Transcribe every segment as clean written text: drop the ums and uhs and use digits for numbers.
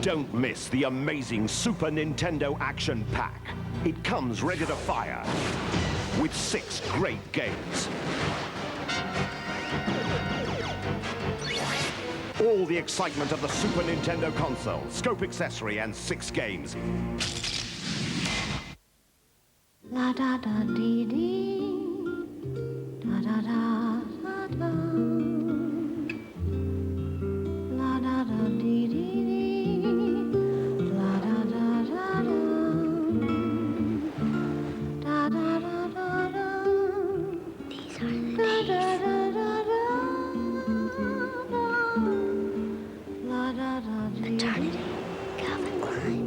Don't miss the amazing Super Nintendo Action Pack. It comes ready to fire with 6 great games. All the excitement of the Super Nintendo console, scope accessory, and 6 games. La da da dee dee, da da da da da. La da da dee dee dee, la da da da da. Da da da da da. These are the days. Da da da da da. La da da dee dee. Eternity, Calvin Klein.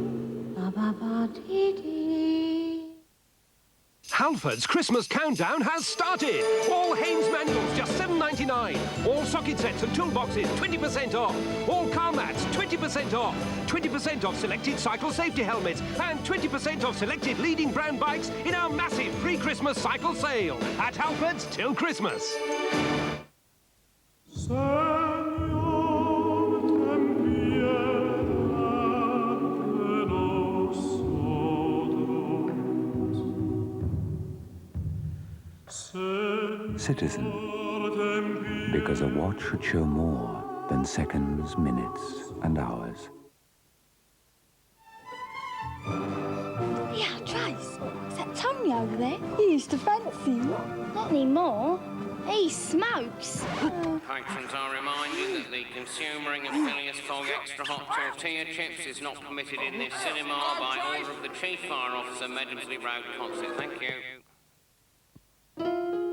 La ba ba dee dee. Halford's Christmas countdown has started. All Haynes manuals just $7.99. All socket sets and toolboxes 20% off. All car mats 20% off. 20% off selected cycle safety helmets and 20% off selected leading brand bikes in our massive pre-Christmas cycle sale at Halford's till Christmas. Citizen, because a watch should show more than seconds, minutes, and hours. Yeah, Trace, is that Tommy over there? You used to fancy him. Not anymore. He smokes. Patrons are reminded that the consuming of Phileas Fogg extra hot tortilla chips is not permitted in this cinema by order of the Chief Fire Officer, Medley Road Concert. Thank you.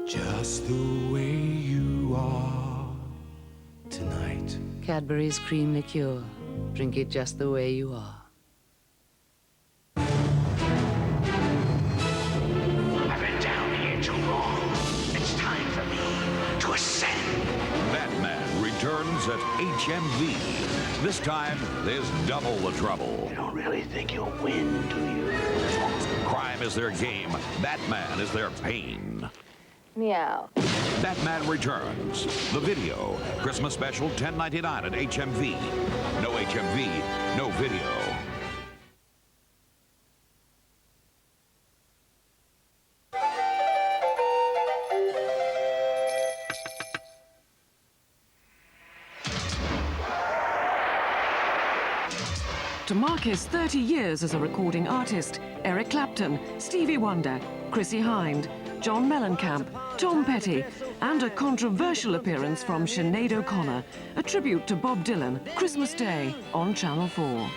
Just the way you are tonight. Cadbury's cream liqueur. Drink it just the way you are. I've been down here too long. It's time for me to ascend. Batman returns at HMV. This time, there's double the trouble. You don't really think you'll win, do you? Crime is their game. Batman is their pain. Meow. Batman Returns. The video. Christmas special $10.99 at HMV. No HMV, no video. To mark his 30 years as a recording artist, Eric Clapton, Stevie Wonder, Chrissie Hynde, John Mellencamp, Tom Petty, and a controversial appearance from Sinead O'Connor, a tribute to Bob Dylan, Christmas Day on Channel 4.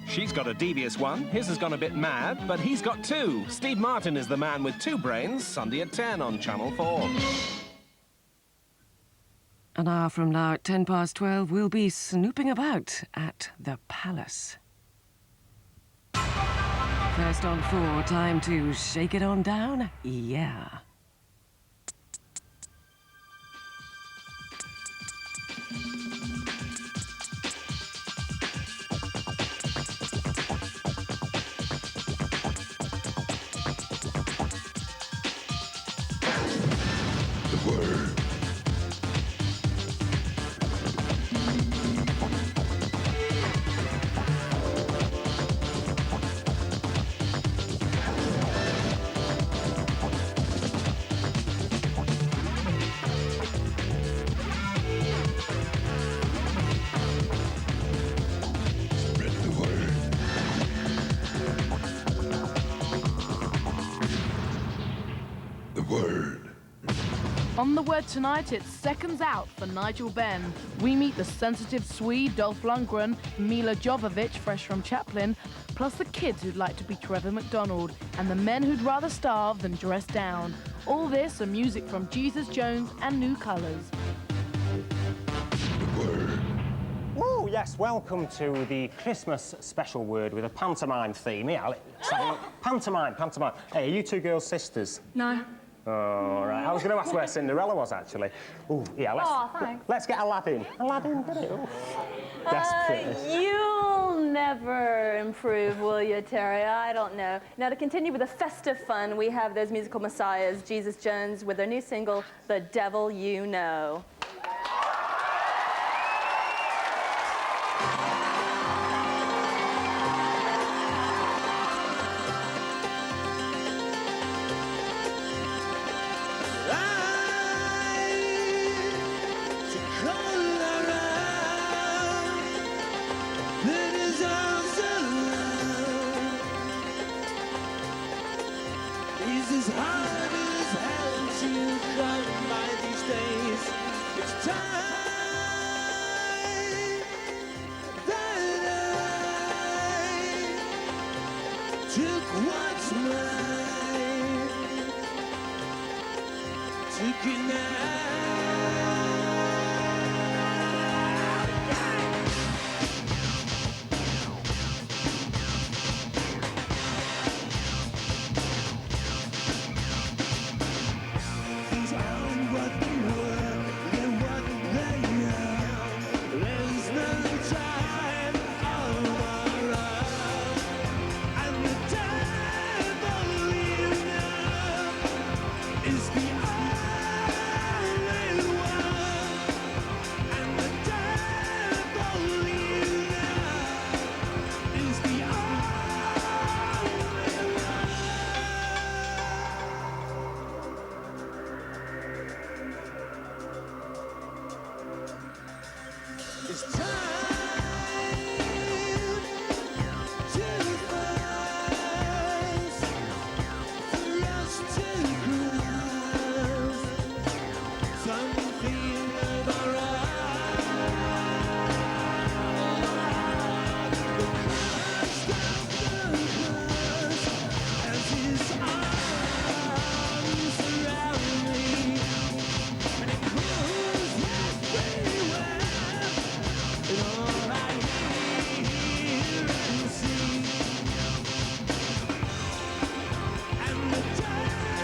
She's got a devious one. His has gone a bit mad, but he's got 2. Steve Martin is the man with 2 brains, Sunday at 10 on Channel 4. An hour from now at 12:10, we'll be snooping about at the Palace. First on 4, time to shake it on down. Yeah. The word. On The Word tonight, it's seconds out for Nigel Benn. We meet the sensitive Swede Dolph Lundgren, Milla Jovovich, fresh from Chaplin, plus the kids who'd like to be Trevor McDonald, and the men who'd rather starve than dress down. All this and music from Jesus Jones and New Colours. Oh, yes, welcome to the Christmas special word with a pantomime theme. Yeah, let's have a look. Pantomime. Hey, are you 2 girls sisters? No. Oh, right. I was going to ask where Cinderella was, actually. Oh, yeah, let's get Aladdin. Aladdin, get it. Desperate. You'll never improve, will you, Terry? I don't know. Now, to continue with the festive fun, we have those musical messiahs, Jesus Jones, with their new single, The Devil You Know. took what's mine, took it now. Things aren't what they were, they're what they are. There's no time of our own, and the devil you know is the only one, and the devil you know is the only one. It's time to rise, for us to grasp something of our own. The Christ of the cross has his arms around me, and it moves everywhere. And all I hear and see, and the devil you know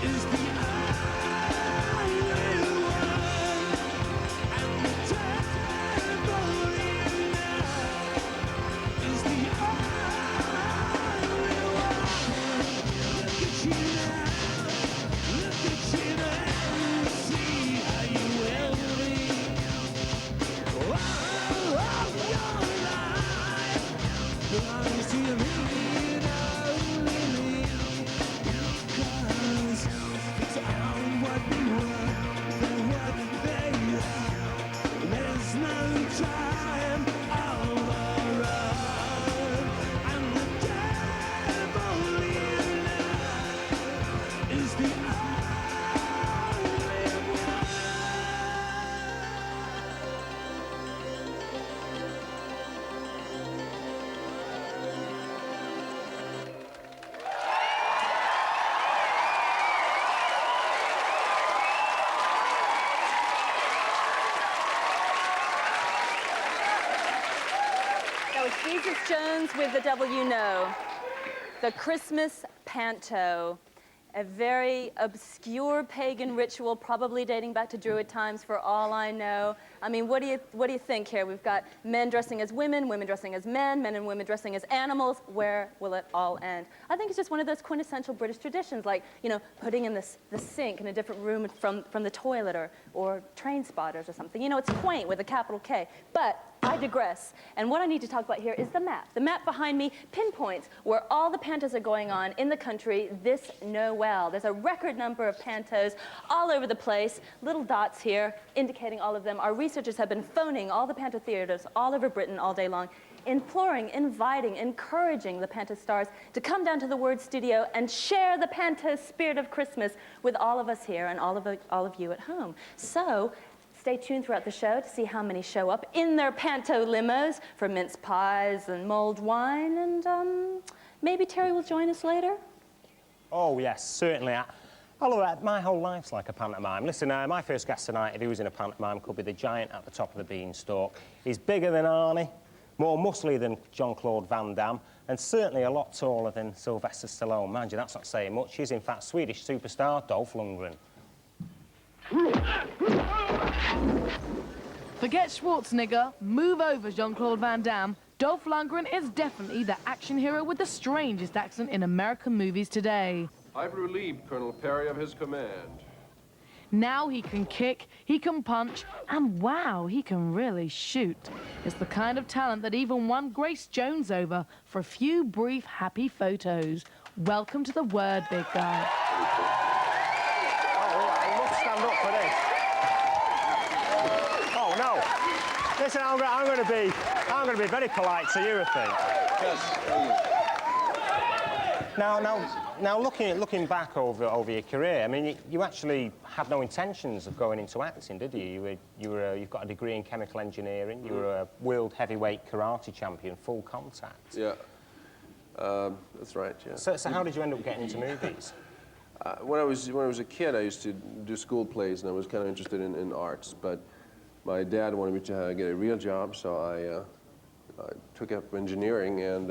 is the only one, and the devil you know is the only one. Look at you now, look at you now, see how you will be. All of your life belongs to me and only me, because it's on what they were, they're what they are. There's no time of our own, and the devil you know is the only one. That was Jesus Jones with The Devil You Know. The Christmas Panto, a very obscure pagan ritual, probably dating back to Druid times for all I know. I mean, what do you think here? We've got men dressing as women, women dressing as men and women dressing as animals. Where will it all end? I think it's just one of those quintessential British traditions, like, you know, putting in the sink in a different room from the toilet, or train spotters or something. You know, it's quaint with a capital K. But I digress. And what I need to talk about here is the map. The map behind me pinpoints where all the pantos are going on in the country this Noel. There's a record number of pantos all over the place, little dots here indicating all of them. Our researchers have been phoning all the panto theaters all over Britain all day long, imploring, inviting, encouraging the panto stars to come down to the Word Studio and share the panto spirit of Christmas with all of us here and all of you at home. So stay tuned throughout the show to see how many show up in their panto limos for mince pies and mulled wine, and maybe Terry will join us later. Oh, yes, certainly. I love that. My whole life's like a pantomime. Listen, my first guest tonight, if he was in a pantomime, could be the giant at the top of the beanstalk. He's bigger than Arnie, more muscly than Jean-Claude Van Damme, and certainly a lot taller than Sylvester Stallone. Mind you, that's not saying much. He's, in fact, Swedish superstar Dolph Lundgren. Forget Schwarzenegger, move over Jean-Claude Van Damme. Dolph Lundgren is definitely the action hero with the strangest accent in American movies today. I've relieved Colonel Perry of his command. Now he can kick, he can punch, and wow, he can really shoot. It's the kind of talent that even won Grace Jones over for a few brief, happy photos. Welcome to the Word, big guy. I must stand up for this. Oh, no. Listen, I'm going to be very polite to you, I think. Yes. Now looking back over your career, I mean, you actually had no intentions of going into acting, did you? You've got a degree in chemical engineering. You were a world heavyweight karate champion, full contact. Yeah, that's right. Yeah. So how did you end up getting into movies? When I was a kid, I used to do school plays, and I was kind of interested in arts. But my dad wanted me to get a real job, so I took up engineering. And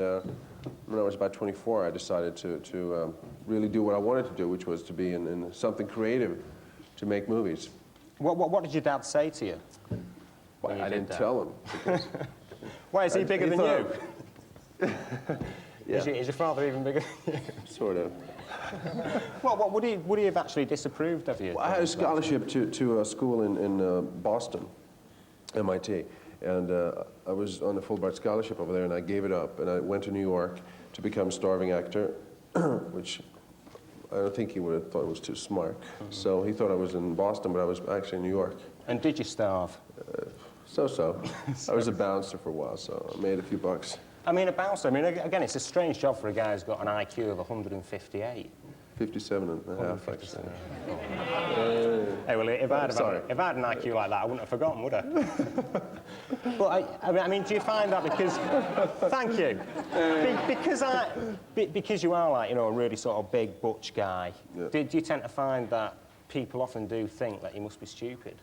when I was about 24, I decided to really do what I wanted to do, which was to be in something creative, to make movies. What did your dad say to you? Well, I didn't tell him. Because Why, is he bigger than you? Yeah. Is your father even bigger than you? Sort of. What would he have actually disapproved of you? Well, I had a scholarship to a school in Boston, MIT, and I was on a Fulbright scholarship over there, and I gave it up, and I went to New York to become a starving actor, which I don't think he would have thought it was too smart. So he thought I was in Boston, but I was actually in New York. And did you starve? So-so. I was a bouncer for a while, so I made a few bucks. I mean, a bouncer, I mean, again, it's a strange job for a guy who's got an IQ of 158. 57 and a half, actually. Hey, well, if I had an IQ like that, I wouldn't have forgotten, would I? But I mean, do you find that because... Thank you. Because you are, like, you know, a really sort of big, butch guy, do you tend to find that people often do think that you must be stupid?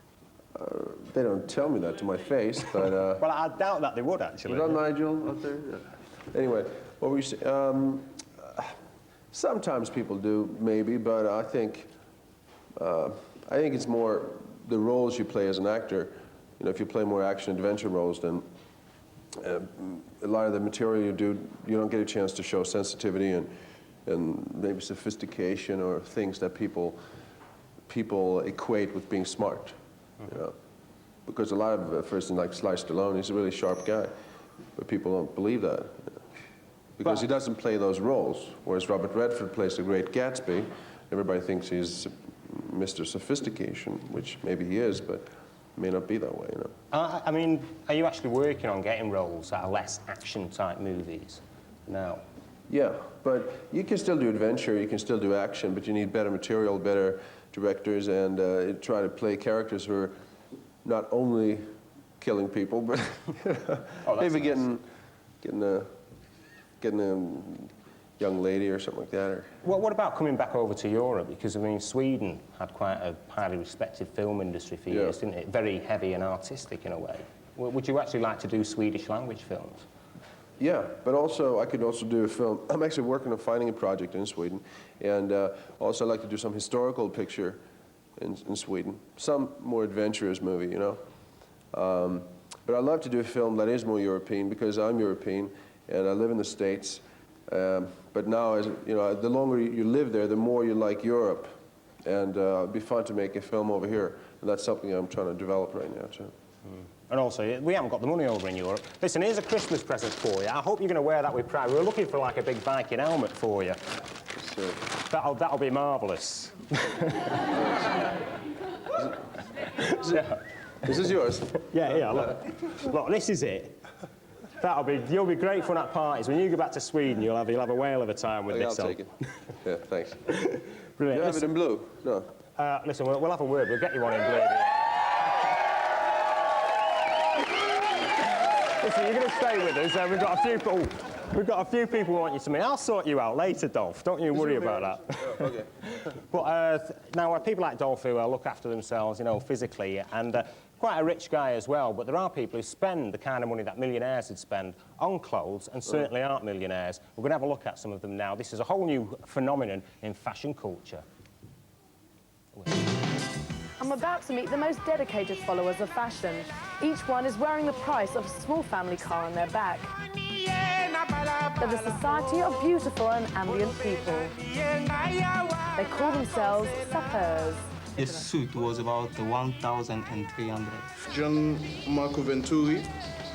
They don't tell me that to my face, but... Well, I doubt that they would, actually. Was that Nigel out there? Yeah. Anyway, what were you saying? Sometimes people do, maybe, but I think it's more the roles you play as an actor. You know, if you play more action-adventure roles, then a lot of the material you do, you don't get a chance to show sensitivity and maybe sophistication or things that people equate with being smart. You know? Because a lot of, for instance, like Sly Stallone, he's a really sharp guy, but people don't believe that. Because he doesn't play those roles, whereas Robert Redford plays the great Gatsby. Everybody thinks he's Mr. Sophistication, which maybe he is, but may not be that way, you know. I mean, are you actually working on getting roles that are less action-type movies now? Yeah, but you can still do adventure, you can still do action, but you need better material, better directors, and try to play characters who are not only killing people, but maybe nice. getting a young lady or something like that. Or... Well, what about coming back over to Europe? Because, I mean, Sweden had quite a highly respected film industry for years, didn't it? Very heavy and artistic in a way. Would you actually like to do Swedish language films? Yeah, but also, I could also do a film. I'm actually working on finding a project in Sweden, and also I'd like to do some historical picture in Sweden. Some more adventurous movie, you know. But I'd love to do a film that is more European, because I'm European, and I live in the States. But now, as you know, the longer you live there, the more you like Europe. And it'd be fun to make a film over here. And that's something I'm trying to develop right now, too. And also, we haven't got the money over in Europe. Listen, here's a Christmas present for you. I hope you're going to wear that with pride. We were looking for, like, a big Viking helmet for you. So. That'll be marvellous. Is this yours? Yeah, look, this is it. You'll be great fun at parties. When you go back to Sweden, you'll have a whale of a time with this. I'll take it. Yeah, thanks. Brilliant. You have it in blue? No. Listen, we'll have a word. We'll get you one in blue. Listen, you're going to stay with us. We've got a few people who want you to meet. I'll sort you out later, Dolph. Don't you worry about that. Oh, okay. But now, people like Dolph who look after themselves, you know, physically, and quite a rich guy as well, but there are people who spend the kind of money that millionaires would spend on clothes and certainly aren't millionaires. We're going to have a look at some of them now. This is a whole new phenomenon in fashion culture. I'm about to meet the most dedicated followers of fashion. Each one is wearing the price of a small family car on their back. They're the Society of Beautiful and Ambient People. They call themselves sapeurs. The suit was about 1,300. Gian Marco Venturi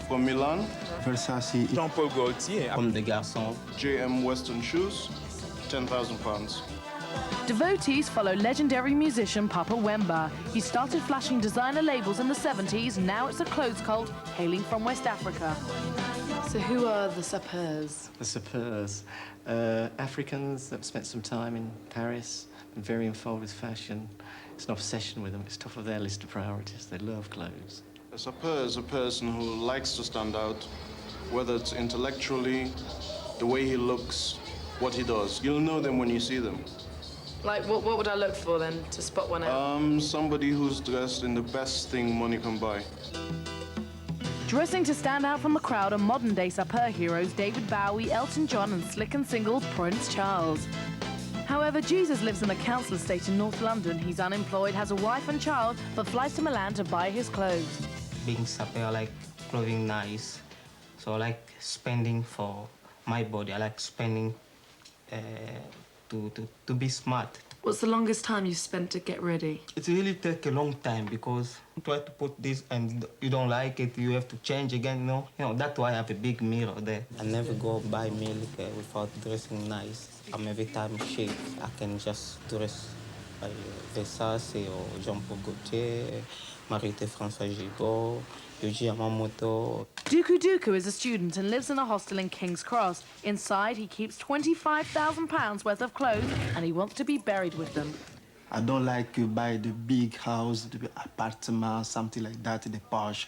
from Milan. Versace. Jean-Paul Gaultier. Comme des garçons. JM Western shoes, £10,000. Devotees follow legendary musician Papa Wemba. He started flashing designer labels in the 70s, now it's a clothes cult hailing from West Africa. So who are the sapeurs? The sapeurs. Africans that have spent some time in Paris, been very involved with fashion. It's an obsession with them. It's top of their list of priorities. They love clothes. A sapeur is a person who likes to stand out, whether it's intellectually, the way he looks, what he does. You'll know them when you see them. Like, what would I look for, then, to spot one out? Somebody who's dressed in the best thing money can buy. Dressing to stand out from the crowd are modern-day sapeur heroes David Bowie, Elton John, and Slick and Single's Prince Charles. However, Jesus lives in a council estate in North London. He's unemployed, has a wife and child, but flies to Milan to buy his clothes. Being sapeur, I like clothing nice. So I like spending for my body. I like spending to be smart. What's the longest time you've spent to get ready? It really takes a long time because you try to put this and you don't like it, you have to change again, you know. That's why I have a big mirror there. I never go buy milk without dressing nice. I'm every time shaved. I can just dress by Versace or Jean Paul Gaultier, Marité François Gibault, Yuji Yamamoto. Duku Duku is a student and lives in a hostel in King's Cross. Inside, he keeps £25,000 worth of clothes and he wants to be buried with them. I don't like to buy the big house, the apartment, something like that, the Porsche,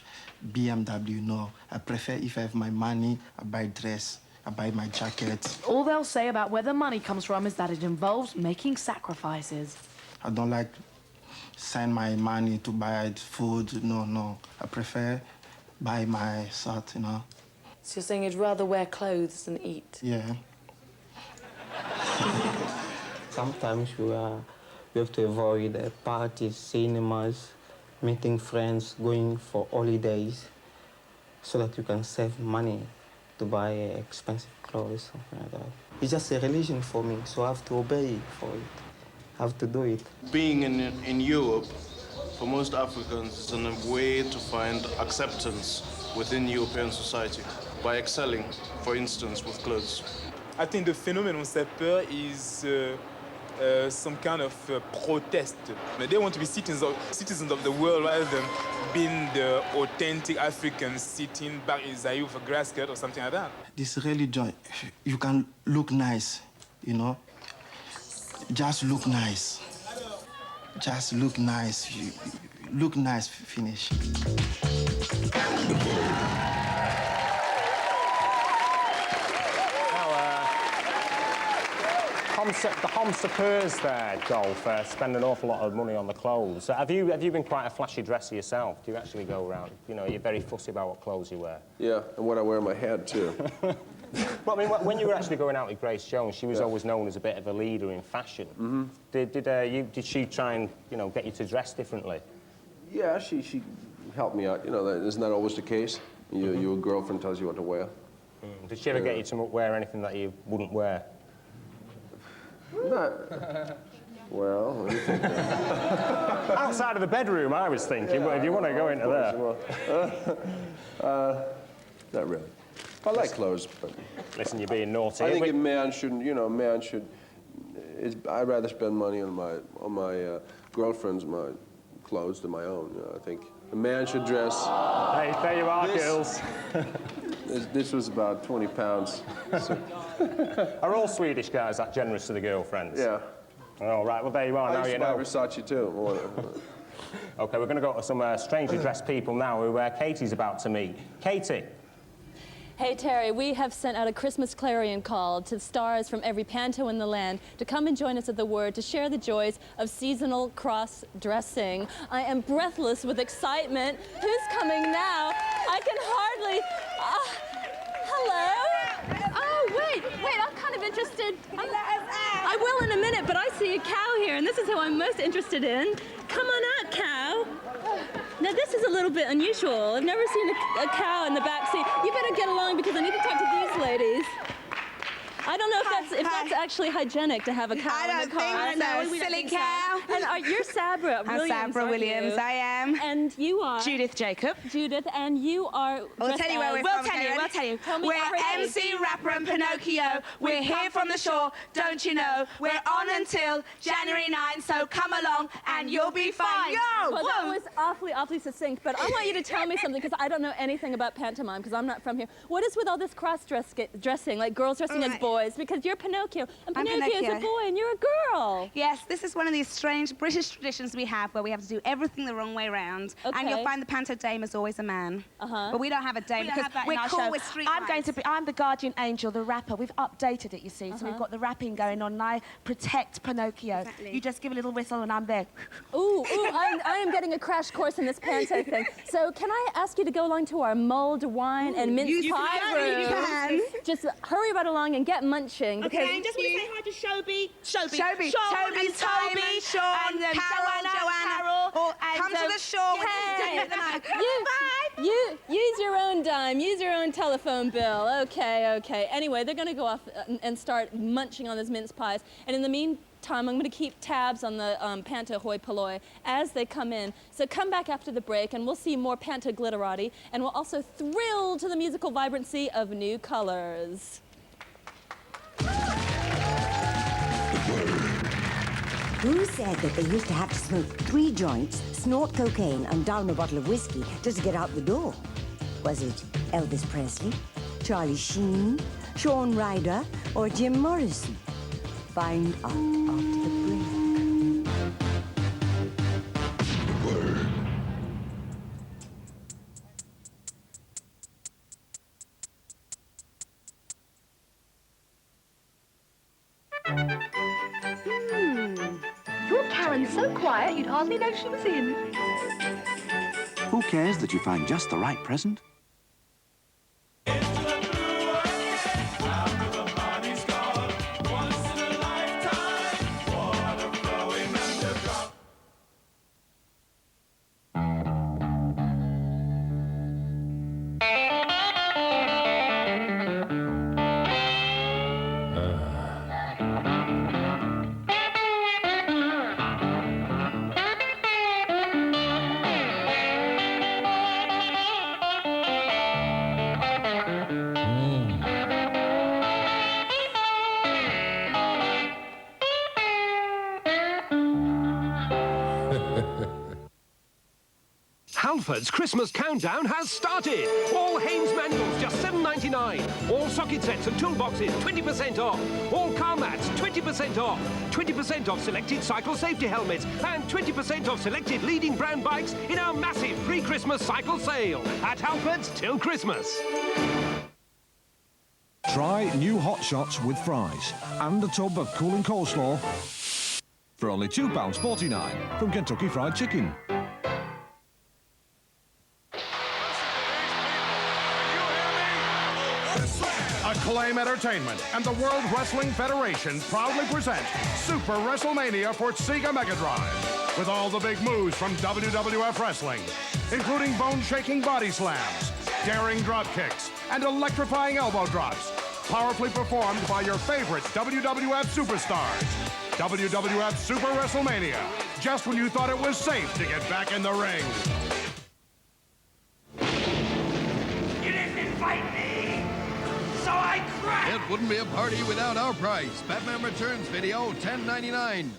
BMW, no. I prefer if I have my money, I buy dress, I buy my jacket. All they'll say about where the money comes from is that it involves making sacrifices. I don't like send my money to buy food, no. I prefer buy my salt, you know. So you're saying you'd rather wear clothes than eat? Yeah. Sometimes we have to avoid parties, cinemas, meeting friends, going for holidays, so that you can save money to buy expensive clothes, something like that. It's just a religion for me, so I have to obey for it. I have to do it. Being in Europe, for most Africans, it's a way to find acceptance within European society by excelling, for instance, with clothes. I think the phenomenon sapeur is some kind of protest. They want to be citizens of the world rather than being the authentic Africans sitting back in Zaire with a grass skirt or something like that. This religion, you can look nice, you know. Just look nice. Just look nice. You look nice, finish. The Homsapeurs there, Dolph, spend an awful lot of money on the clothes. Have you been quite a flashy dresser yourself? Do you actually go around, you know, you're very fussy about what clothes you wear? Yeah, and what I wear on my head, too. But I mean, when you were actually going out with Grace Jones, she was always known as a bit of a leader in fashion. Mm-hmm. Did she try and, you know, get you to dress differently? Yeah, she helped me out. You know, isn't that always the case? Your girlfriend tells you what to wear. Did she ever get you to wear anything that you wouldn't wear? Not. Well, what do you think? Outside of the bedroom, I was thinking, but if you want to go into there. Not really. I like clothes, but... Listen, you're being naughty. I think a man shouldn't, you know, I'd rather spend money on my girlfriend's clothes than my own. You know, I think a man should dress... Hey, there you are, girls. This was about 20 pounds. So. Are all Swedish guys that generous to the girlfriends? Yeah. All right, well, there you are, now you know. I used to buy Versace, too. OK, we're going to go to some strangely dressed people now who Katie's about to meet. Katie. Hey, Terry, we have sent out a Christmas clarion call to stars from every panto in the land to come and join us at the Word to share the joys of seasonal cross-dressing. I am breathless with excitement. Who's coming now? I can hardly... hello? Oh, wait, I'm kind of interested. I will in a minute, but I see a cow here, and this is who I'm most interested in. Come on out, cow. Now, this is a little bit unusual. I've never seen a cow in the back seat. You better get along because I need to talk to these ladies. I don't know if that's actually hygienic to have a cow in the car. I don't think so, silly cow. And you're Sabra Williams. I'm Sabra Williams, I am. And you are? Judith Jacob. Judith, and you are... We'll tell you where we're from. We'll tell you. We're MC, rapper and Pinocchio. We're here from the shore, don't you know? We're on until January 9, so come along and you'll be fine. Yo! Well, that was awfully succinct, but I want you to tell me something, because I don't know anything about pantomime, because I'm not from here. What is with all this cross-dressing, like girls dressing as boys? Because you're Pinocchio, and Pinocchio is a boy, and you're a girl. Yes, this is one of these strange British traditions we have, where we have to do everything the wrong way around. Okay. And you'll find the panto dame is always a man. But we don't have a dame, because we're cool. with street I'm the guardian angel, the rapper. We've updated it, you see, so we've got the rapping going on, and I protect Pinocchio. Exactly. You just give a little whistle and I'm there. Ooh, I am getting a crash course in this panto thing. So can I ask you to go along to our mulled wine and mince pie room? Just hurry right along and get munching. Okay, and just want to say hi to Toby, Sean, Toby, and Simon, Toby, Sean, and Joanna. Come to the shore. You use your own dime, use your own telephone bill. Okay. Anyway, they're going to go off and start munching on those mince pies. And in the meantime, I'm going to keep tabs on the panto hoi polloi as they come in. So come back after the break, and we'll see more panto glitterati, and we'll also thrill to the musical vibrancy of new colors. Who said that they used to have to smoke 3 joints, snort cocaine, and down a bottle of whiskey just to get out the door? Was it Elvis Presley, Charlie Sheen, Shawn Ryder, or Jim Morrison? Find out after the break. Your Karen's so quiet, you'd hardly know she was in. Who cares that you find just the right present? Halford's Christmas countdown has started. All Haynes manuals just $7.99. All socket sets and toolboxes 20% off. All car mats 20% off. 20% off selected cycle safety helmets and 20% off selected leading brand bikes in our massive pre-Christmas cycle sale at Halford's till Christmas. Try new hot shots with fries and a tub of cooling coleslaw for only £2.49 from Kentucky Fried Chicken. Acclaim Entertainment and the World Wrestling Federation proudly present Super WrestleMania for Sega Mega Drive, with all the big moves from WWF Wrestling, including bone-shaking body slams, daring drop kicks, and electrifying elbow drops, powerfully performed by your favorite WWF superstars. WWF Super WrestleMania, just when you thought it was safe to get back in the ring. You didn't invite me, so I crashed. It wouldn't be a party without our price. Batman Returns video, $10.99.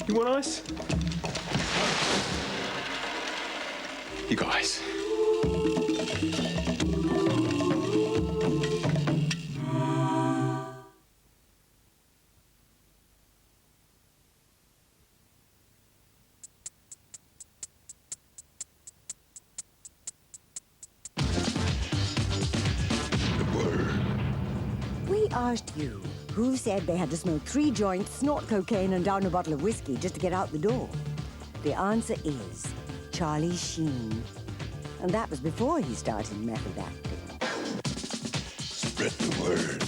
You want ice? You got ice. We asked you, who said they had to smoke 3 joints, snort cocaine, and down a bottle of whiskey just to get out the door? The answer is Charlie Sheen. And that was before he started method acting. Spread the word.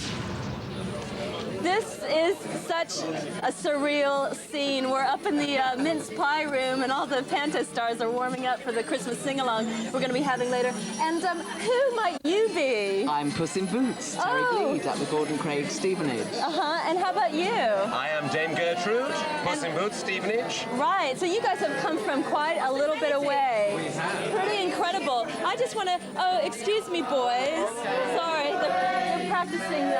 This is such a surreal scene. We're up in the mince pie room, and all the Panto stars are warming up for the Christmas sing-along we're going to be having later. And who might you be? I'm Puss in Boots, Terry Gleed at the Gordon Craig Stevenage. And how about you? I am Dame Gertrude, Puss in Boots, Stevenage. Right, so you guys have come from quite a little bit away. We have. Pretty incredible. I just want to, oh, excuse me, boys. Sorry, they're practicing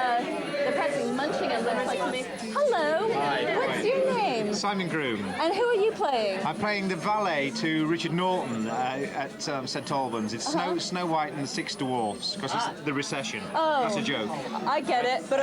munching, it looks like to me. Hello, what's your name? Simon Groom. And who are you playing? I'm playing the valet to Richard Norton at St Albans. It's Snow White and the Six Dwarfs, because it's the recession. Oh. That's a joke. I get it, but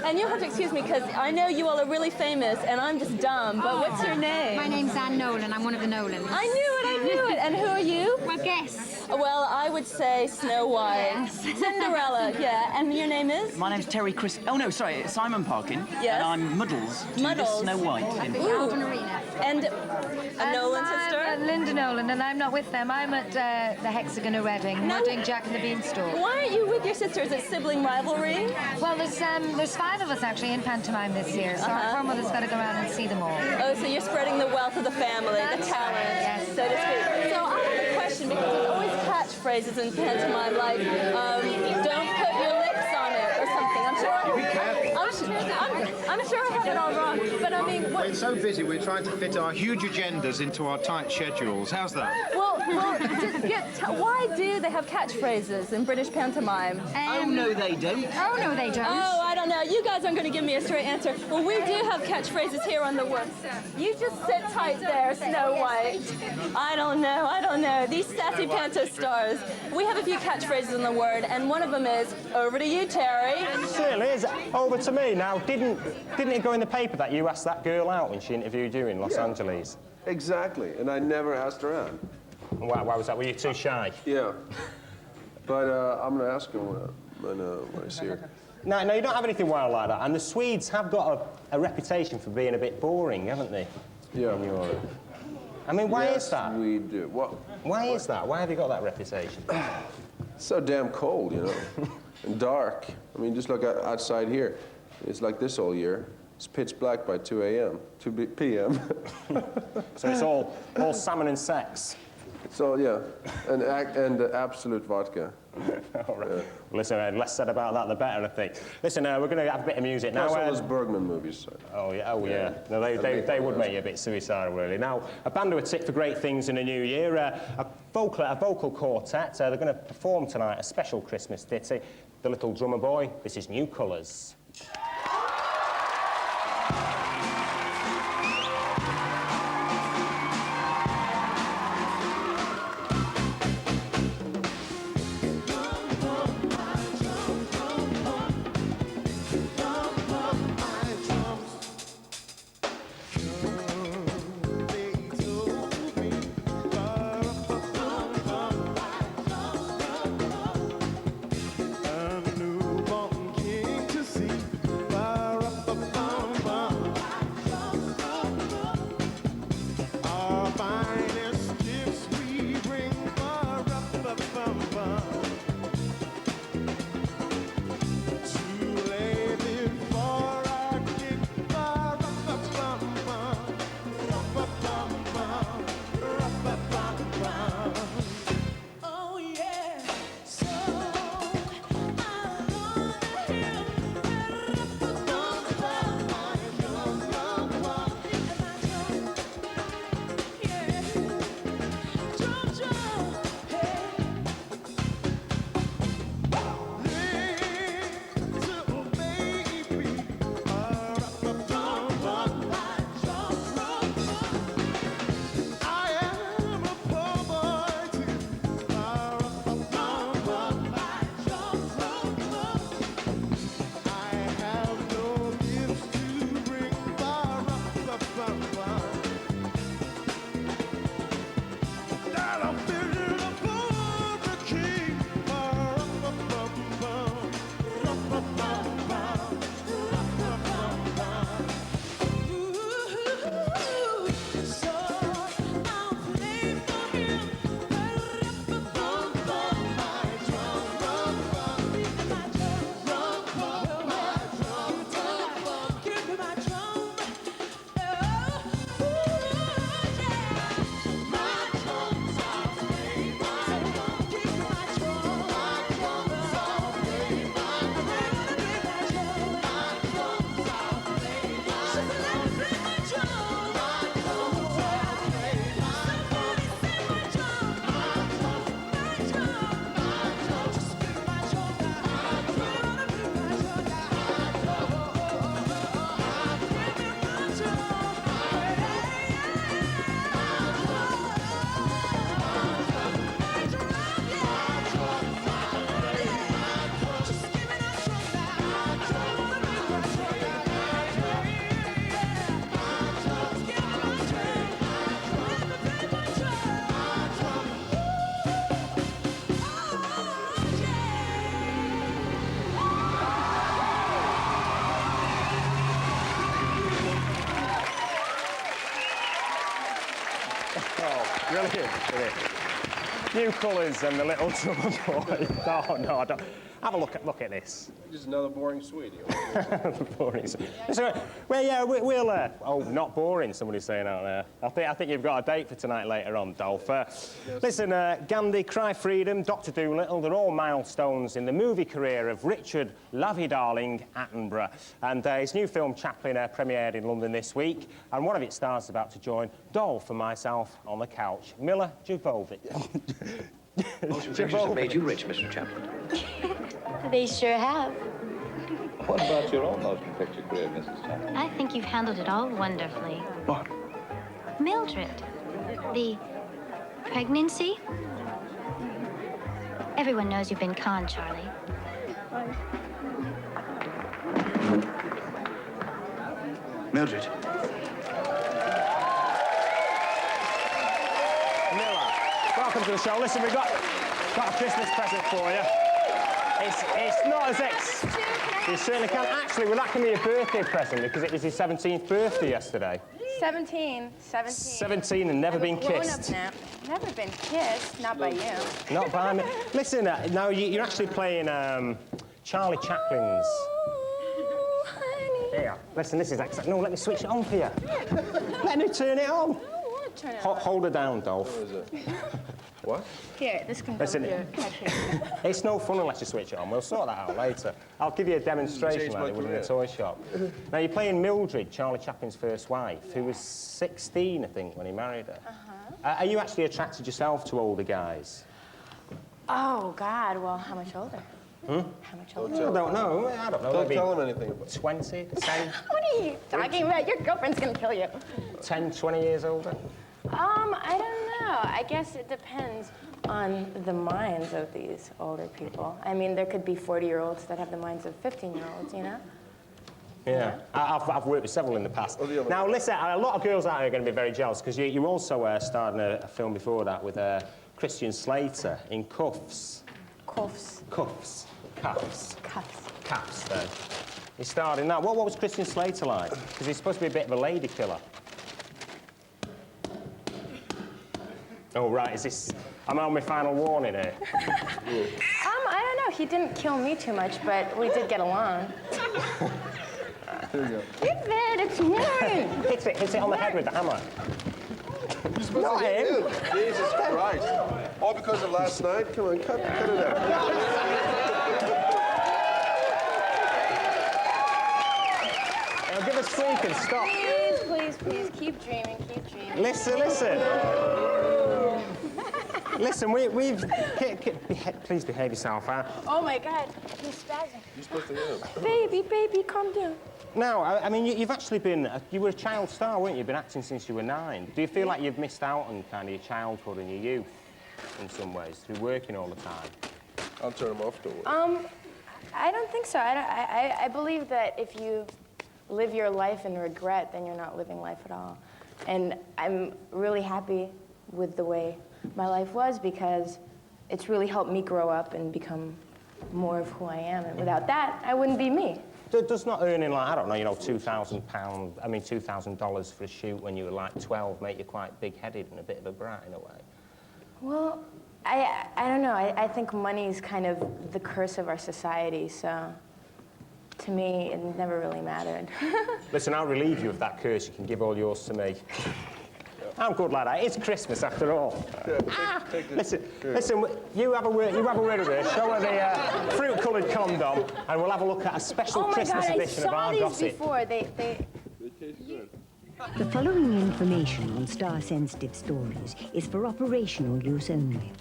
and you'll have to excuse me because I know you all are really famous and I'm just dumb, but what's your name? My name's Anne Nolan. I'm one of the Nolans. I knew it. And who are you? Well, guess. Well, I would say Snow White. Yes. Cinderella, yeah. And your name is? My name's Terry Chris. Oh no, sorry, it's Simon Parkin. Yes. And I'm Muddles. To Muddles. Snow White. Ooh. And a Nolan sister? I'm Linda Nolan, and I'm not with them. I'm at the Hexagon of Reading, mudding Jack and the Beanstalk. Why aren't you with your sister? Is it sibling rivalry? Well, there's 5 of us actually in pantomime this year, so our poor mother's got to go around and see them all. Oh, so you're spreading the wealth of the family, the talent, so to speak. So I have a question because there's always catchphrases in pantomime like, don't put your lips on it or something. I'm sure I have it all wrong, but I mean, We're so busy, we're trying to fit our huge agendas into our tight schedules. How's that? Well, why do they have catchphrases in British pantomime? Oh, no, they don't. Oh, no, they don't. Oh, I don't know. You guys aren't going to give me a straight answer. Well, we do have catchphrases here on the work. You just sit tight there, Snow White. I don't know. These sassy panto stars. We have a few catchphrases in the word, and one of them is, over to you, Terry. Certainly is. Over to me. Now, didn't it go in the paper that you asked that girl out when she interviewed you in Los Angeles? Exactly, and I never asked her out. Why was that? Were you too shy? Yeah. But I'm going to ask her when I see her. No, you don't have anything wild like that. And the Swedes have got a reputation for being a bit boring, haven't they? Yeah. In Europe. I mean, why is that? We do. Why is that? Why have you got that reputation? It's so damn cold, you know, and dark. I mean, just look outside here. It's like this all year. It's pitch black by 2 p.m. So it's all salmon and sex. So yeah, and absolute vodka. All right. Yeah. Listen, less said about that, the better, I think. Listen, we're going to have a bit of music now. Plus all those Bergman movies. So. Oh yeah. No, they would make you a bit suicidal, really. Now, a band who are tipped for great things in the new year, a vocal quartet. They're going to perform tonight a special Christmas ditty, The Little Drummer Boy. This is New Colours. A newborn king to see. Oh, brilliant. New colours and the little tub boy. Oh, no, I don't. Have a look at this. Just another boring sweetie. Boring. Well, yeah, we'll. Oh, not boring. Somebody's saying out there. I think you've got a date for tonight later on, Dolph. Listen, Gandhi, Cry Freedom, Dr. Dolittle—they're all milestones in the movie career of Richard Lovey-Darling Attenborough. And his new film Chaplin premiered in London this week, and one of its stars is about to join Dolph and myself on the couch. Milla Jovovich. Motion pictures have made you rich, Mr. Chaplin. They sure have. What about your own motion picture career, Mrs. Chaplin? I think you've handled it all wonderfully. What? Mildred, the pregnancy? Everyone knows you've been conned, Charlie. Mildred. Milla, welcome to the show. Listen, we've got a Christmas present for you. It's not as you certainly can. Actually, well, that can be a birthday present because it was his 17th birthday yesterday. 17 and never been grown kissed. Up now. Never been kissed, not by you. Not by me. Listen, now you're actually playing Charlie Chaplin's. Here, listen, this is exactly. No, let me switch it on for you. Let me turn it on. Turn it on. Hold her down, Dolph. What is it? What? Here, this can go Listen, here. it's no fun unless you switch it on. We'll sort that out later. I'll give you a demonstration like they would in a toy shop. Now, you're playing Mildred, Charlie Chaplin's first wife, who was 16, I think, when he married her. Are you actually attracted yourself to older guys? Oh, God. Well, how much older? Hmm? How much older? I don't know. I don't know. Don't Maybe tell him anything about 20, 10, What are you talking about? Your girlfriend's gonna kill you. 10, 20 years older? I don't know. I guess it depends on the minds of these older people. I mean, there could be 40-year-olds that have the minds of 15-year-olds, you know? Yeah, I've worked with several in the past. Now, listen, a lot of girls out here are going to be very jealous because you also starred in a film before that with Christian Slater in Cuffs. Cuffs. Cuffs. Cuffs. Cuffs. Cuffs, he starred in that. What was Christian Slater like? Because he's supposed to be a bit of a lady killer. Oh, right, is this... Am I on my final warning here? I don't know. He didn't kill me too much, but we did get along. There you go. Get that, it's mine! Hit it on the head with the hammer. Not him. Jesus Christ. All because of last night? Come on, cut it out. Now give a squeak and stop. Please, keep dreaming, keep dreaming. Listen. Listen, we've... Please behave yourself, huh? Oh, my God, he's spazzing. You're supposed to hit him. Baby, calm down. No, I mean, you've actually been... You were a child star, weren't you? You've been acting since you were 9. Do you feel like you've missed out on kind of your childhood and your youth in some ways through working all the time? I'll turn him off, don't worry. I don't think so. I believe that if you live your life in regret, then you're not living life at all. And I'm really happy with the way my life was because it's really helped me grow up and become more of who I am. And without that, I wouldn't be me. Does not earning, like, I don't know, $2,000 for a shoot when you were like 12 make you quite big-headed and a bit of a brat in a way? Well, I don't know. I think money is kind of the curse of our society, so to me, it never really mattered. Listen, I'll relieve you of that curse. You can give all yours to me. I'm good like that. It's Christmas after all. Yeah, take this. Listen. You have a word with her. Show her the fruit-coloured condom, and we'll have a look at a special Christmas edition of our gossip. Oh my God! I saw these before. The following information on star-sensitive stories is for operational use only.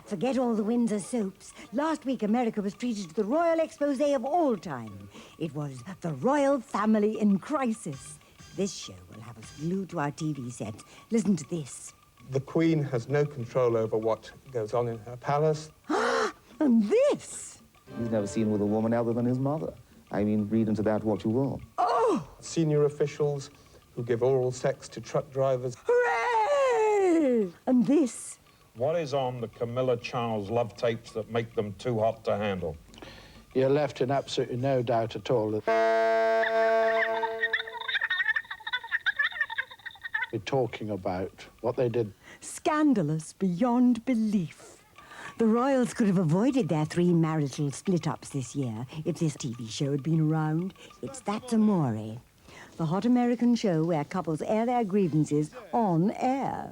Forget all the Windsor soaps. Last week, America was treated to the royal expose of all time. It was the royal family in crisis. This show will have us glued to our TV sets. Listen to this. The Queen has no control over what goes on in her palace. And this! He's never seen with a woman other than his mother. I mean, read into that what you will. Oh! Senior officials who give oral sex to truck drivers. Hooray! And this? What is on the Camilla Charles love tapes that make them too hot to handle? You're left in absolutely no doubt at all. We're talking about what they did. Scandalous beyond belief. The royals could have avoided their 3 marital split-ups this year if this TV show had been around. It's That's Amore, the hot American show where couples air their grievances on air.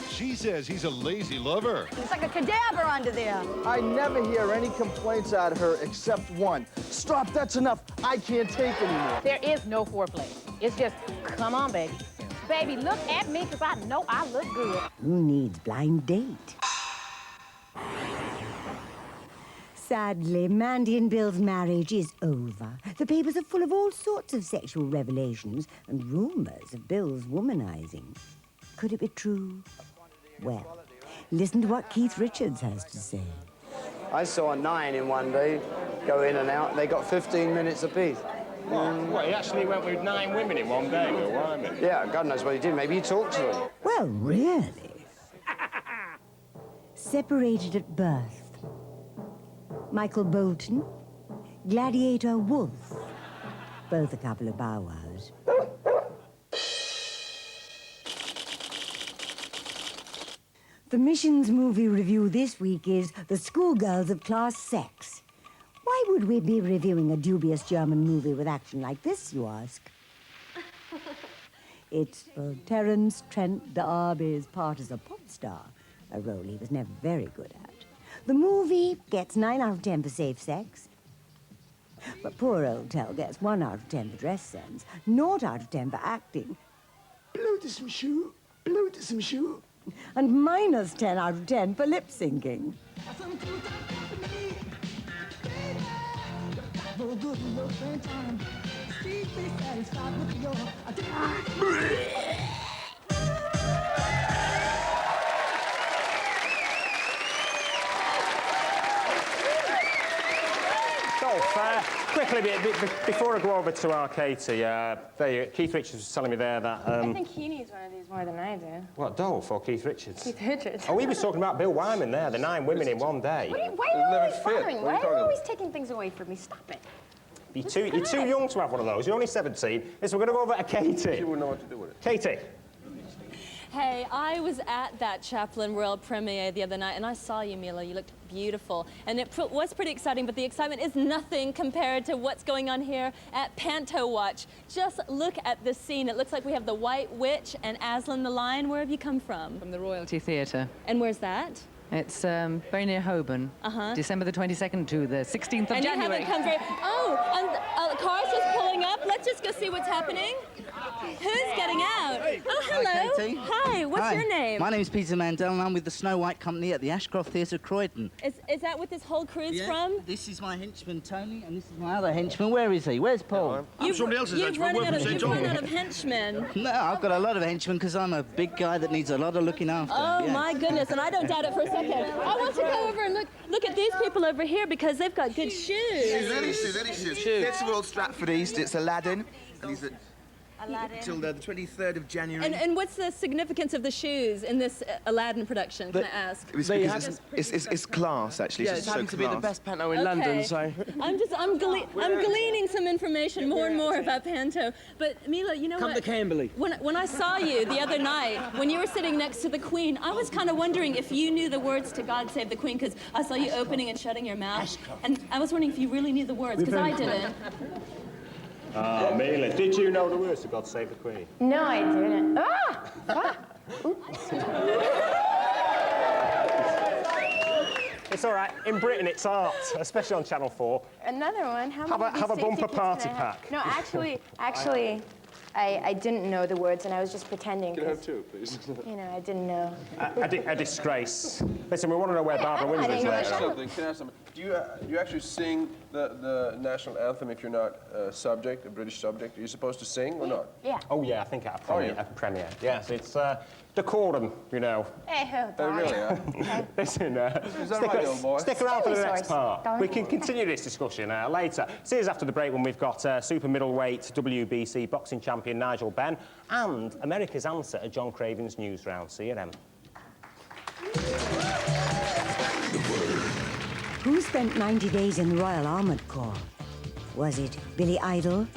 She says he's a lazy lover. It's like a cadaver under there. I never hear any complaints out of her except one. Stop, that's enough. I can't take anymore. There is no foreplay. It's just, come on, baby. Baby, look at me, because I know I look good. Who needs blind date? Sadly, Mandy and Bill's marriage is over. The papers are full of all sorts of sexual revelations and rumours of Bill's womanizing. Could it be true? Well, listen to what Keith Richards has to say. I saw 9 in one day go in and out. They got 15 minutes apiece. What, he actually went with 9 women in one day, Bill Wyman? Yeah, God knows what he did. Maybe he talked to them. Well, really? Separated at birth. Michael Bolton, Gladiator Wolf. Both a couple of bow wows. The Missions movie review this week is The Schoolgirls of Class Sex. Why would we be reviewing a dubious German movie with action like this, you ask? It's Terence Trent D'Arby's part as a pop star, a role he was never very good at. The movie gets 9 out of 10 for safe sex. But poor old Tell gets 1 out of 10 for dress sense, 0 out of 10 for acting. Blow to some shoe, blow to some shoe. And minus 10 out of 10 for lip syncing. Dolph, quickly, before I go over to our Katie, Keith Richards was telling me there that... I think he needs one of these more than I do. What, Dolph or Keith Richards? Keith Richards. Oh, he was talking about Bill Wyman there, the 9 women in one day. Why are you always firing? Why are you always taking things away from me? Stop it. You're too young to have one of those. You're only 17. Listen, we're going to go over to Katie. She wouldn't know what to do with it. Katie. Hey, I was at that Chaplin World premiere the other night, and I saw you, Milla. You looked beautiful. And it was pretty exciting, but the excitement is nothing compared to what's going on here at Panto Watch. Just look at this scene. It looks like we have the White Witch and Aslan the Lion. Where have you come from? From the Royalty Theatre. And where's that? It's very near Holborn. December the 22nd to the 16th of January. And you haven't come very... Oh, and the car's just pulling up. Let's just go see what's happening. Who's getting out? Oh, hello. Hi, Katie. Hi, what's your name? My name's Peter Mandel, and I'm with the Snow White Company at the Ashcroft Theatre, Croydon. Is that what this whole crew's from? This is my henchman, Tony, and this is my other henchman. Where is he? Where's Paul? I'm somebody else's henchman. You've run out of henchmen. No, I've got a lot of henchmen because I'm a big guy that needs a lot of looking after. Oh, my goodness, and I don't doubt it for a second. I want to go over and look at these people over here because they've got good shoes. Any shoes. It's Royal Stratford East, it's Aladdin, and he's at... Aladdin. Till the 23rd of January. And what's the significance of the shoes in this Aladdin production, can I ask? It's class, actually. Yeah, it's happens to be the best panto in London, so... I'm gleaning some information more and more about Panto. But, Milla, you know what? Come to Camberley. When I saw you the other night, when you were sitting next to the Queen, I was kind of wondering if you knew the words to God Save the Queen, because I saw you opening and shutting your mouth. And I was wondering if you really knew the words, because I didn't. Ah, Milla, did you know the words to God Save the Queen? No, I didn't. It's all right. In Britain, it's art, especially on Channel 4. Another one. Have a bumper party pack. No, actually, I didn't know the words, and I was just pretending. Can I have 2, please? You know, I didn't know. A disgrace. Listen, we want to know where Barbara Windsor is later. Can I ask something? Do you actually sing the national anthem if you're not a British subject? Are you supposed to sing or not? Yeah. Oh, yeah, I think at a premiere. Yes, it's decorum, you know. Hey, really, yeah? Listen, is that right, old boy? Stick around for the next part. We can continue this discussion later. See us after the break when we've got super middleweight WBC boxing champion Nigel Benn and America's answer to John Craven's news round. See you then. Who spent 90 days in the Royal Armoured Corps? Was it Billy Idol,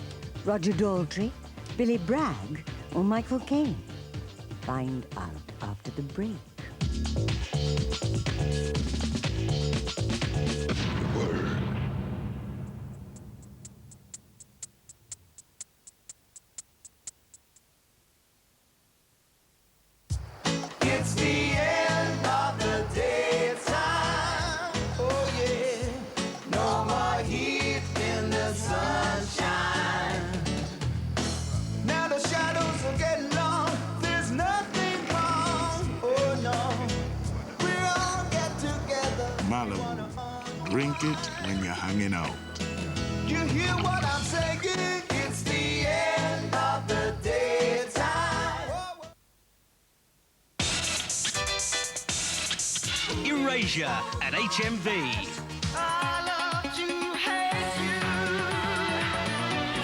Roger Daltrey, Billy Bragg, or Michael Caine? Find out after the break. It's the end of the daytime. Oh yeah, no more heat in the sunshine. Now the shadows are getting long. There's nothing wrong. Oh no, we all get together. Malibu. Drink it when you're hanging out. You hear what I'm saying? It's the end of the daytime. Erasure at HMV. I love to hate you.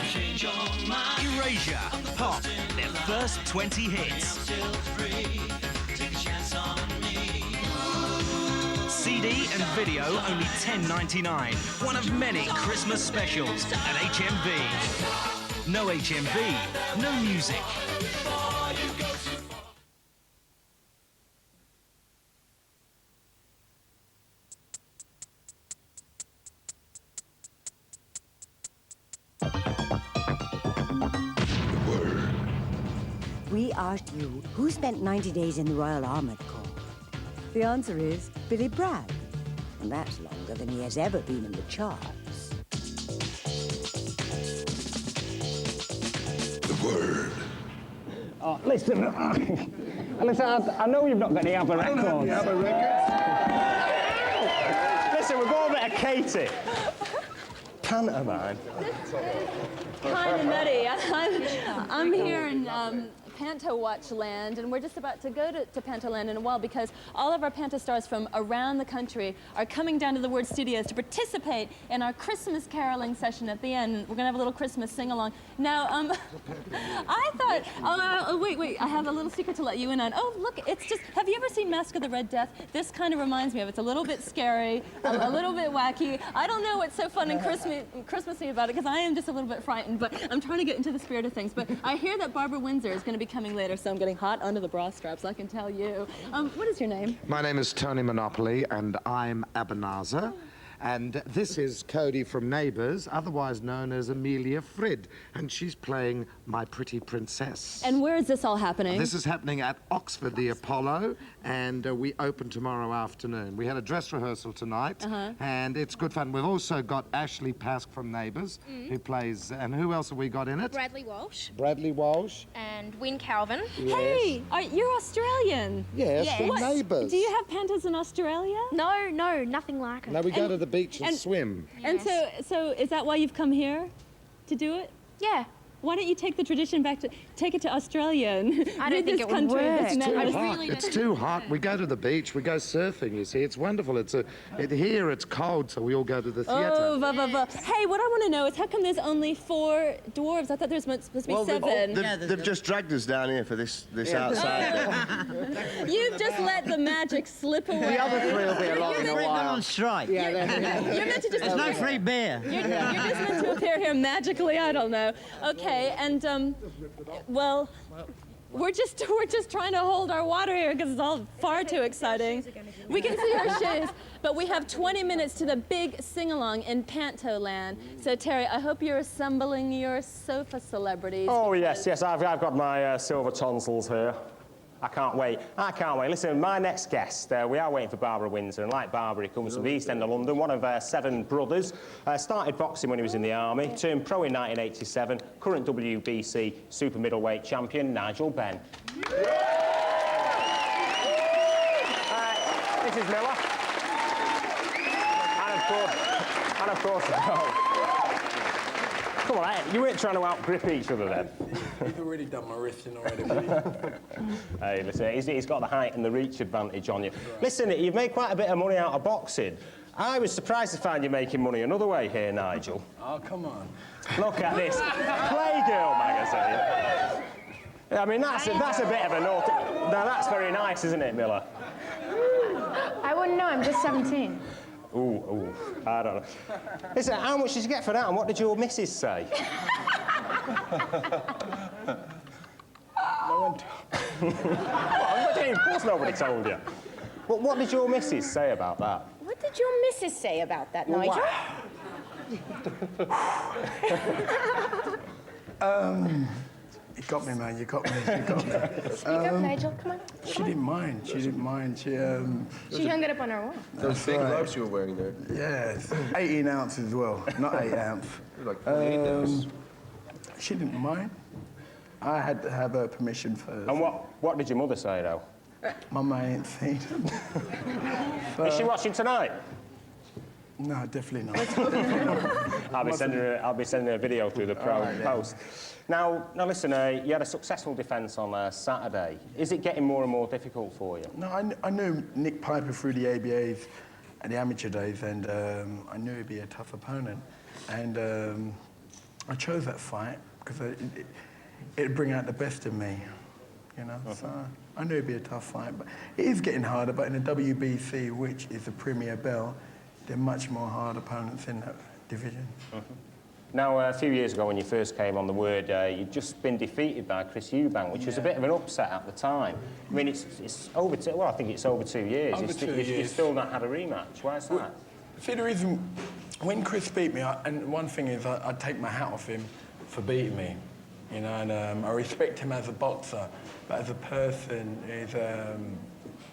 Change your mind. Erasure, Pop, their first 20 hits. CD and video only $10.99. One of many Christmas specials at HMV. No HMV, no music. We asked you who spent 90 days in the Royal Armoured Corps. The answer is Billy Bragg. And that's longer than he has ever been in the charts. The word. Oh, listen, listen, I know you've not got any ABBA records. I don't have the ABBA records. Listen, we're going over to Katie. Pantomime. Kind of nutty. I'm here in Panto Watch Land, and we're just about to go to Panto Land in a while because all of our Panto stars from around the country are coming down to the Word Studios to participate in our Christmas caroling session at the end. We're gonna have a little Christmas sing-along. Now, I thought, oh, wait, I have a little secret to let you in on. Oh, look, it's just, have you ever seen Mask of the Red Death? This kind of reminds me of, it's a little bit scary, a little bit wacky. I don't know what's so fun and Christmassy about it because I am just a little bit frightened, but I'm trying to get into the spirit of things. But I hear that Barbara Windsor is gonna be coming later, so I'm getting hot under the bra straps, I can tell you. What is your name? My name is Tony Monopoly, and I'm Ebenezer. And this is Cody from Neighbours, otherwise known as Amelia Frid, and she's playing My Pretty Princess. And where is this all happening? This is happening at Oxford, the Apollo, and we open tomorrow afternoon. We had a dress rehearsal tonight, and it's good fun. We've also got Ashley Pask from Neighbours, who plays, and who else have we got in it? Bradley Walsh. Bradley Walsh. And Wynne Calvin. Yes. Hey, you're Australian. Yes, from What? Neighbours. Do you have pantos in Australia? No, nothing like it. No, we go to the beach and swim. And so is that why you've come here to do it? Yeah. Why don't you take the tradition back to, take it to Australia and I don't think it would work. It's too hot. It's too hot. We go to the beach, we go surfing, you see. It's wonderful. Here it's cold, so we all go to the theatre. Oh, Hey, what I want to know is how come there's only 4 dwarves? I thought there was supposed to be 7. They've just dragged us down here for this outside bit. You've just let the magic slip away. The other 3 will be along in a while. on strike. You're meant to just There's no appear. free beer. You're just meant to appear here magically. I don't know. Okay, and well, we're just trying to hold our water here because it's all far too exciting. We can see our shoes, but we have 20 minutes to the big sing-along in Panto Land. So Terry, I hope you're assembling your sofa celebrities. Oh, yes, I've got my silver tonsils here. I can't wait. Listen, my next guest, we are waiting for Barbara Windsor, and like Barbara, he comes from the East End of London, one of 7 brothers. Started boxing when he was in the army, turned pro in 1987, current WBC super middleweight champion, Nigel Benn. This is Milla. And of course, come on, you weren't trying to out-grip each other then. You've already done my wrestling already. Hey, listen, he's got the height and the reach advantage on you. Right. Listen, you've made quite a bit of money out of boxing. I was surprised to find you making money another way here, Nigel. Oh, come on. Look at this. Playgirl magazine. I mean, that's a bit of a naughty... Now, that's very nice, isn't it, Milla? I wouldn't know, I'm just 17. Ooh, I don't know. Listen, how much did you get for that, and what did your missus say? No one Of course nobody told you. But what did your missus say about that? What did your missus say about that, Nigel? You got me, man. You got me. You got me. Speak up, Nigel. Come on. She didn't mind. She didn't mind. She hung it up on her wall. Those big gloves you were wearing there. Yes, 18 ounces as well, not 8 ounce. Like 48 ounce. She didn't mind. I had to have her permission first. And what did your mother say, though? Mama ain't seen them. Is she watching tonight? No, definitely not. I'll be sending her a video through the post. Now listen, you had a successful defence on Saturday. Is it getting more and more difficult for you? No, I knew Nick Piper through the ABAs and the amateur days, and I knew he'd be a tough opponent. And I chose that fight because it'd bring out the best in me, you know? So I knew it'd be a tough fight, but it is getting harder. But in the WBC, which is the premier belt, there are much more hard opponents in that division. Now, a few years ago when you first came on the word, you'd just been defeated by Chris Eubank, which was a bit of an upset at the time. I mean, it's over I think it's over 2 years. You've still not had a rematch. Why is that? Well, see, the reason, when Chris beat me, and one thing is I'd take my hat off him for beating me, you know, and I respect him as a boxer, but as a person,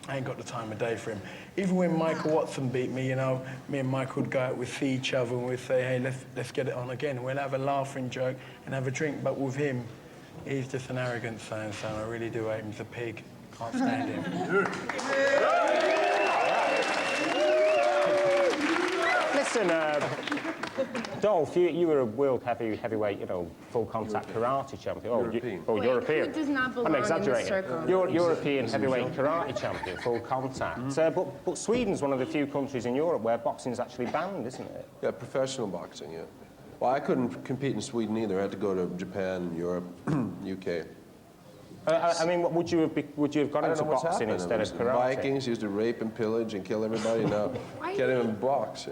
I ain't got the time of day for him. Even when Michael Watson beat me, you know, me and Michael would go out, we'd see each other and we'd say, hey, let's get it on again. We'll have a laughing joke and have a drink, but with him, he's just an arrogant son. I really do hate him. He's a pig. Can't stand him. Listen, Dolph, you were a world heavyweight, you know, full contact karate champion. European. Who does not belong I'm in this exaggerating. circle? European heavyweight karate champion, full contact. But Sweden's one of the few countries in Europe where boxing's actually banned, isn't it? Yeah, professional boxing, yeah. Well, I couldn't compete in Sweden either. I had to go to Japan, Europe, UK. I mean, would you have gone into boxing instead of karate? Vikings used to rape and pillage and kill everybody. Now, can't even box.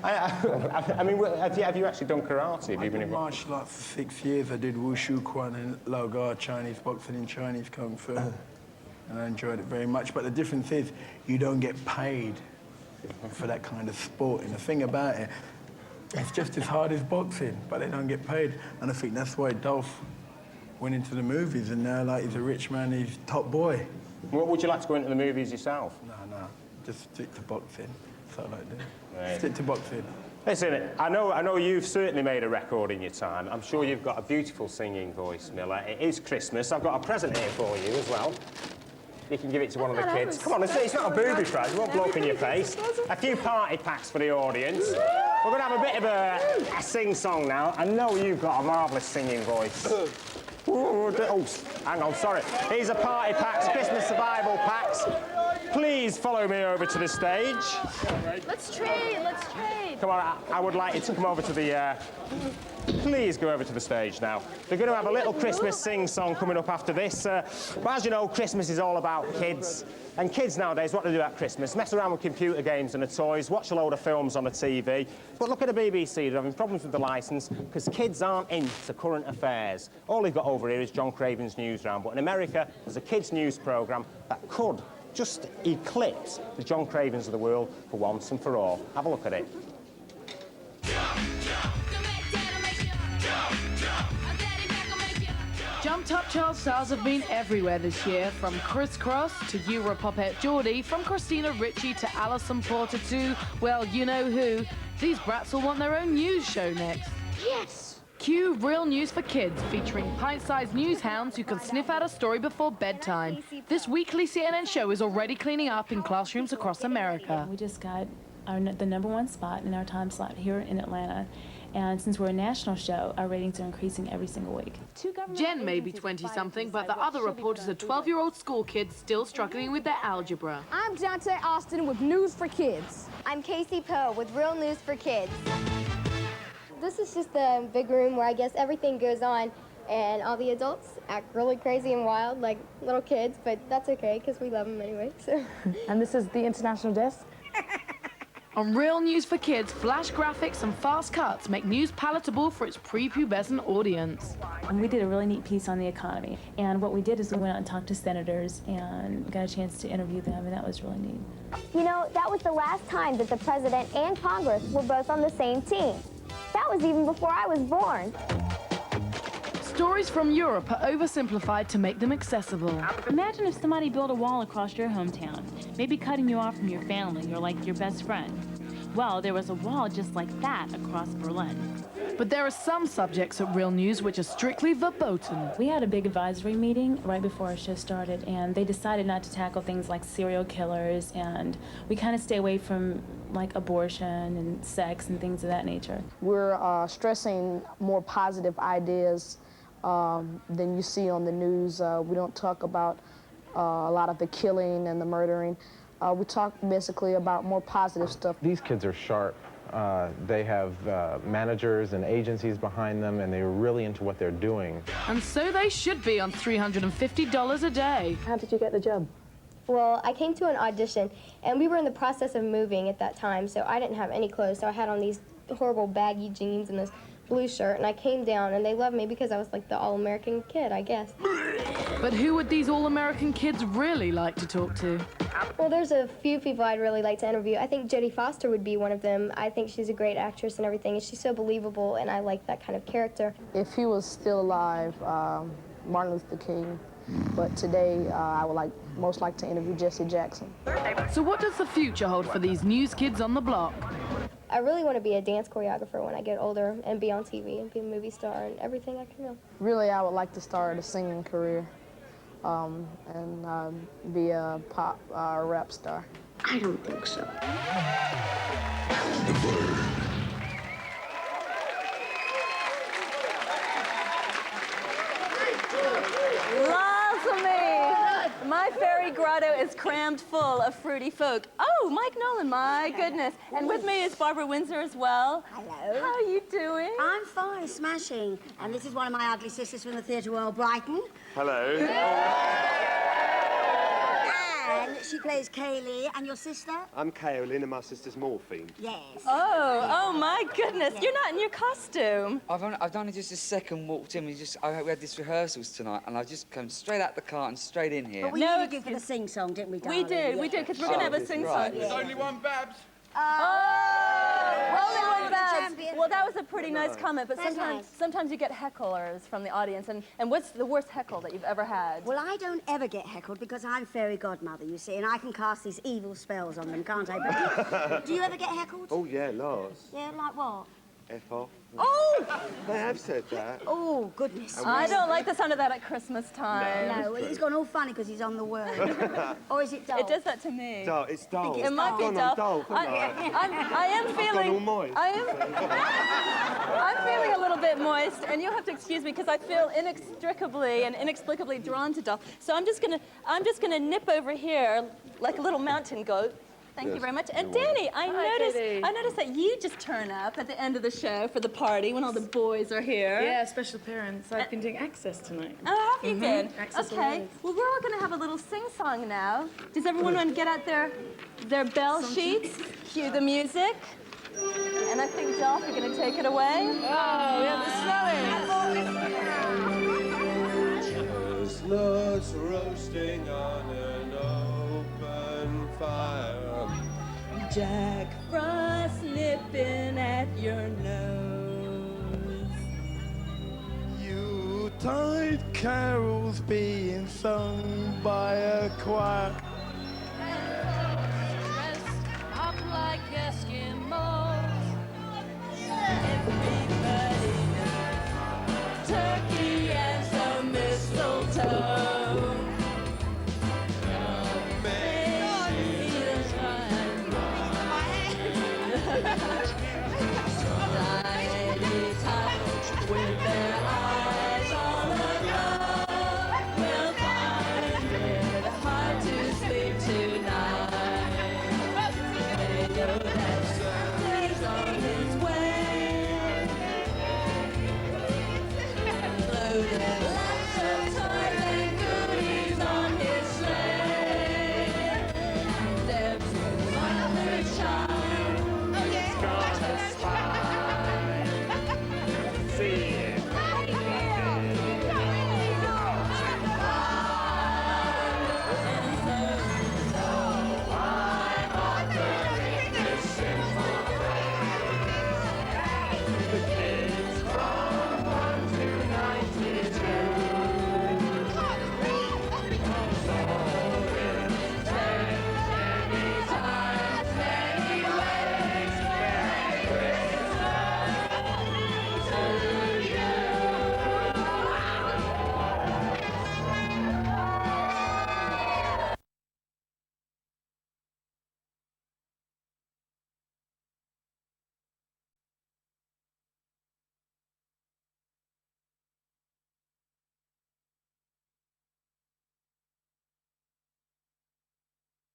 I mean, have you actually done karate? I did martial arts for 6 years. I did wushu, quan, and lao gar, Chinese boxing and Chinese kung fu. And I enjoyed it very much. But the difference is, you don't get paid for that kind of sport. And the thing about it, it's just as hard as boxing, but they don't get paid. And I think that's why Dolph went into the movies, and now, like, he's a rich man, he's top boy. What would you like to go into the movies yourself? No, just stick to boxing. That's all I do. Right. Stick to boxing. Listen, I know you've certainly made a record in your time. I'm sure you've got a beautiful singing voice, Milla. It is Christmas. I've got a present here for you as well. You can give it to one of the kids. Come on, it's not a booby prize. It won't blow up in your face. A few party packs for the audience. We're going to have a bit of a sing-song now. I know you've got a marvellous singing voice. Oh, hang on, sorry. These are party packs, Christmas survival packs. Please follow me over to the stage. Let's trade. Come on, I would like you to come over to the... Please go over to the stage now. They're going to have a little Christmas sing-song coming up after this. But as you know, Christmas is all about kids. And kids nowadays, what do they do at Christmas? Mess around with computer games and the toys, watch a load of films on the TV. But look at the BBC, they're having problems with the licence because kids aren't into current affairs. All they've got over here is John Craven's Newsround. But in America, there's a kids' news programme that could just eclipse the John Cravens of the world for once and for all. Have a look at it. Jumped Up child stars have been everywhere this year, from Chris Cross to Europopette Geordie, from Christina Ricci to Alison Porter to, well, you know who. These brats will want their own news show next. Yes! Cue Real News for Kids, featuring pint-sized news hounds who can sniff out a story before bedtime. This weekly CNN show is already cleaning up in classrooms across America. We just got the #1 spot in our time slot here in Atlanta. And since we're a national show, our ratings are increasing every single week. Jen may be 20-something, but the other report is a 12-year-old school kid still struggling with their algebra. I'm Dante Austin with News for Kids. I'm Casey Poe with Real News for Kids. This is just the big room where I guess everything goes on, and all the adults act really crazy and wild like little kids, but that's okay because we love them anyway. So. And this is the international desk. On Real News for Kids, flash graphics and fast cuts make news palatable for its prepubescent audience. And we did a really neat piece on the economy. And what we did is we went out and talked to senators and got a chance to interview them, and that was really neat. You know, that was the last time that the president and Congress were both on the same team. That was even before I was born. Stories from Europe are oversimplified to make them accessible. Imagine if somebody built a wall across your hometown, maybe cutting you off from your family or like your best friend. Well, there was a wall just like that across Berlin. But there are some subjects at Real News which are strictly verboten. We had a big advisory meeting right before our show started, and they decided not to tackle things like serial killers, and we kind of stay away from like abortion and sex and things of that nature. We're stressing more positive ideas than you see on the news. We don't talk about a lot of the killing and the murdering. We talk basically about more positive stuff. These kids are sharp. They have managers and agencies behind them, and they're really into what they're doing. And so they should be on $350 a day. How did you get the job? Well, I came to an audition, and we were in the process of moving at that time, so I didn't have any clothes, so I had on these horrible baggy jeans and this blue shirt, and I came down, and they loved me because I was like the all-American kid, I guess. But who would these all-American kids really like to talk to? Well, there's a few people I'd really like to interview. I think Jodie Foster would be one of them. I think she's a great actress and everything, and she's so believable, and I like that kind of character. If he was still alive, Martin Luther King, but today I would most like to interview Jesse Jackson. So what does the future hold for these news kids on the block? I really want to be a dance choreographer when I get older and be on TV and be a movie star and everything I can do. Really, I would like to start a singing career and be a pop rap star. I don't think so. My fairy grotto is crammed full of fruity folk. Oh, Mike Nolan, my goodness. And with me is Barbara Windsor as well. Hello. How are you doing? I'm fine, smashing. And this is one of my ugly sisters from the Theatre World, Brighton. Hello. And she plays Kaylee. And your sister? I'm Kaolin and my sister's Morphine. Yes. Oh my goodness. You're not in your costume. I've only just a second walked in. We had this rehearsals tonight, and I just come straight out the car and straight in here. But we needed you for the sing-song, didn't we, darling? We did, because we're going to have a sing-song. Right. There's only one Babs. Well, that was a pretty nice comment, but sometimes you get hecklers from the audience. And what's the worst heckle that you've ever had? Well, I don't ever get heckled because I'm fairy godmother, you see, and I can cast these evil spells on them, can't I? But do you ever get heckled? Oh, yeah, lots. Yeah, like what? F off. Oh! They have said that. Oh, goodness. I don't like the sound of that at Christmas time. No, well, he's gone all funny because he's on the word. Or is it Dolph? It does that to me. Dolph, it's Dolph. It might be Dolph. I am feeling... all moist. I'm feeling a little bit moist, and you'll have to excuse me because I feel inextricably and inexplicably drawn to Dolph. So I'm just gonna nip over here like a little mountain goat. Thank you very much. And Danny, I noticed that you just turn up at the end of the show for the party when all the boys are here. Yeah, special appearance. I've been doing Access tonight. Oh, have you been? Access Okay. Live. Well, we're all going to have a little sing-song now. Does everyone want to get out their bell sheets, cue the music? And I think, Dolph, you're going to take it away. Oh, we have the snowing. Chestnuts roasting on an open fire. Jack Frost nipping at your nose. Yuletide carols being sung by a choir. Dressed up like Eskimos. Everybody knows turkey and some mistletoe.